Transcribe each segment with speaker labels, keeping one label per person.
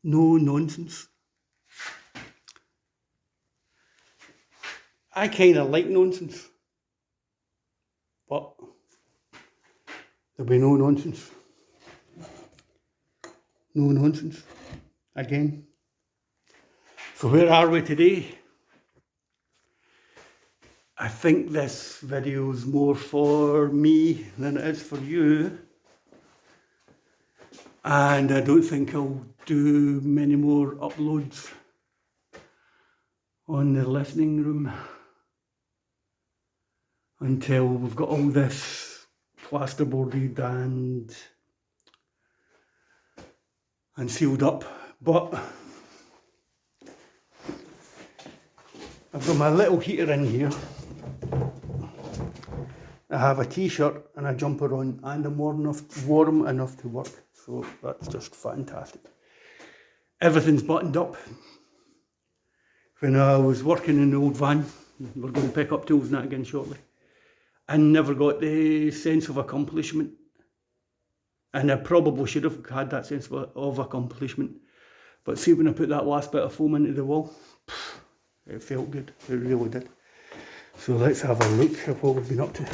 Speaker 1: No nonsense. I kind of like nonsense, but there'll be no nonsense. No nonsense. Again. So where are we today? I think this video is more for me than it is for you. And I don't think I'll do many more uploads on the listening room until we've got all this plasterboarded and sealed up. But I've got my little heater in here. I have a t-shirt and a jumper on, and I'm warm enough to work. So that's just fantastic. Everything's buttoned up. When I was working in the old van, we're going to pick up tools and that again shortly, I never got the sense of accomplishment. And I probably should have had that sense of accomplishment. But see, when I put that last bit of foam into the wall, it felt good. It really did. So let's have a look at what we've been up to.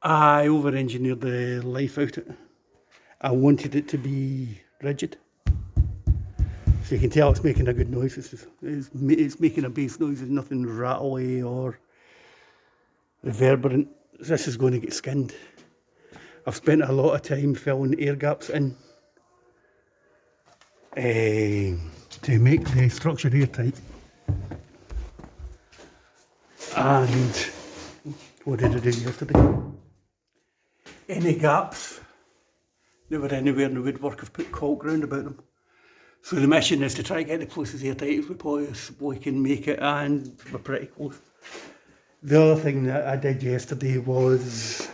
Speaker 1: I over-engineered the life out of it. I wanted it to be rigid. So you can tell it's making a good noise. It's making a bass noise. There's nothing rattly or reverberant. This is going to get skinned. I've spent a lot of time filling air gaps in to make the structure airtight. And what did I do yesterday? Any gaps that were anywhere in the woodwork, I've put caulk round about them. So the mission is to try and get the places airtight as we possibly can make it, and we're pretty close. The other thing that I did yesterday was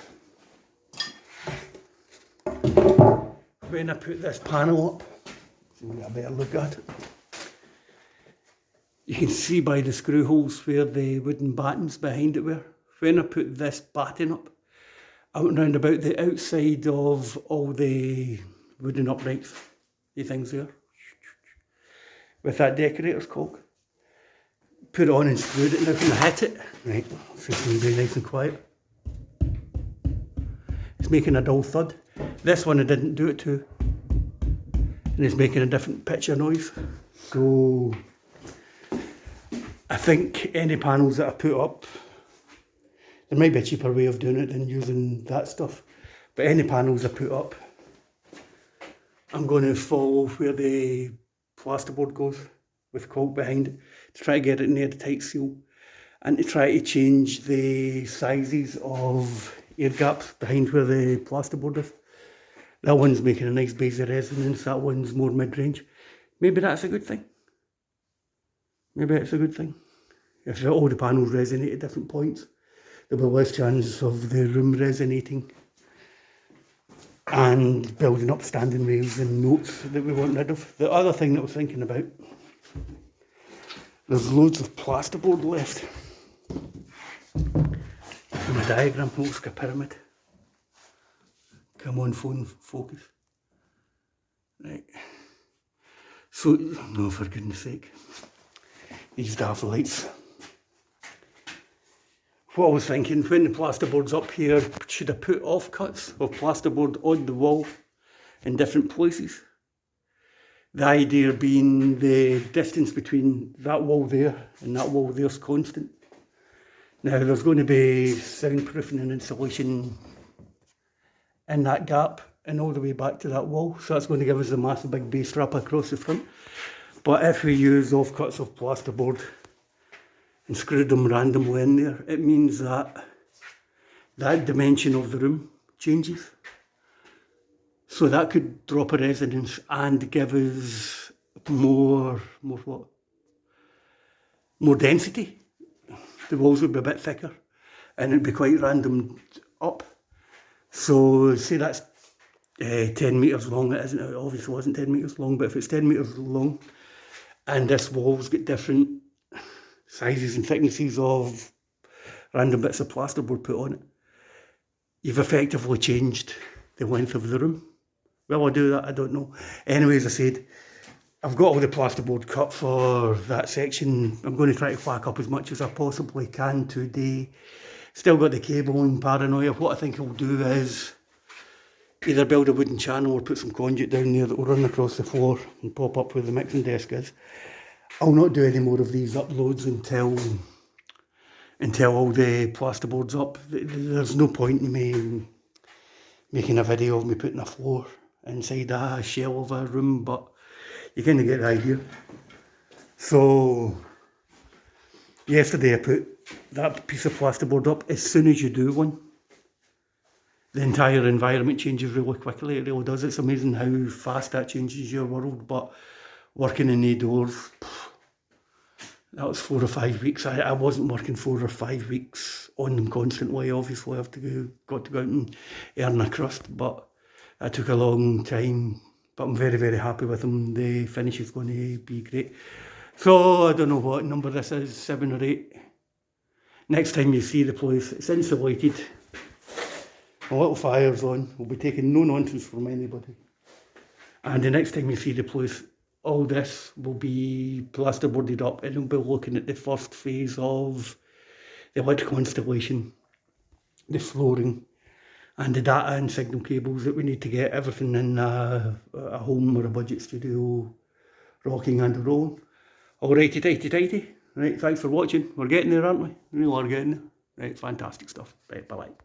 Speaker 1: when I put this panel up, so we get a better look at it. You can see by the screw holes where the wooden battens behind it were. When I put this batting up, I went round about the outside of all the wooden uprights, the things there, with that decorator's caulk. Put it on and screwed it. Now when I hit it, right, so it's going to be nice and quiet. It's making a dull thud. This one I didn't do it to, and it's making a different pitch of noise. So I think any panels that I put up, there might be a cheaper way of doing it than using that stuff, but any panels I put up, I'm going to follow where the plasterboard goes with caulk behind it to try to get it near the tight seal, and to try to change the sizes of air gaps behind where the plasterboard is. That one's making a nice bass of resonance, that one's more mid-range. Maybe that's a good thing. Maybe it's a good thing. If all the panels resonate at different points, there'll be less chance of the room resonating and building up standing waves and notes that we want rid of. The other thing that I was thinking about, there's loads of plasterboard left. And my diagram looks like a pyramid. Come on, phone, focus. Right. So, no, for goodness sake. These daft lights. What I was thinking, when the plasterboard's up here, should I put offcuts of plasterboard on the wall in different places? The idea being the distance between that wall there and that wall there is constant. Now there's going to be soundproofing and insulation in that gap and all the way back to that wall, so that's going to give us a massive big bass strap across the front. But if we use offcuts of plasterboard and screwed them randomly in there, it means that that dimension of the room changes. So that could drop a resonance and give us more what? More density. The walls would be a bit thicker and it'd be quite random up. So say that's 10 metres long, it isn't, it obviously wasn't 10 metres long, but if it's 10 metres long and this wall's got different sizes and thicknesses of random bits of plasterboard put on it, you've effectively changed the length of the room. Will I do that? I don't know. Anyway, as I said, I've got all the plasterboard cut for that section. I'm going to try to whack up as much as I possibly can today. Still got the cabling paranoia. What I think I'll do is either build a wooden channel or put some conduit down there that will run across the floor and pop up where the mixing desk is. I'll not do any more of these uploads until all the plasterboard's up. There's no point in me making a video of me putting a floor inside a shell of a room, but you kind of get the idea. So yesterday I put that piece of plasterboard up. As soon as you do one, the entire environment changes really quickly. It really does. It's amazing how fast that changes your world. But working in the doors, that was 4 or 5 weeks. I wasn't working 4 or 5 weeks on them constantly. Obviously, I've got to go out and earn a crust, but that took a long time. But I'm very, very happy with them. The finish is going to be great. So I don't know what number this is, 7 or 8. Next time you see the place, it's insulated. A little fire's on. We'll be taking no nonsense from anybody. And the next time you see the place, all this will be plasterboarded up, and we'll be looking at the first phase of the electrical installation, the flooring, and the data and signal cables that we need to get everything in a home or a budget studio rocking and rolling. Alrighty, tighty. Right, thanks for watching. We're getting there, aren't we? We really are getting there. Right, fantastic stuff. Right, bye-bye.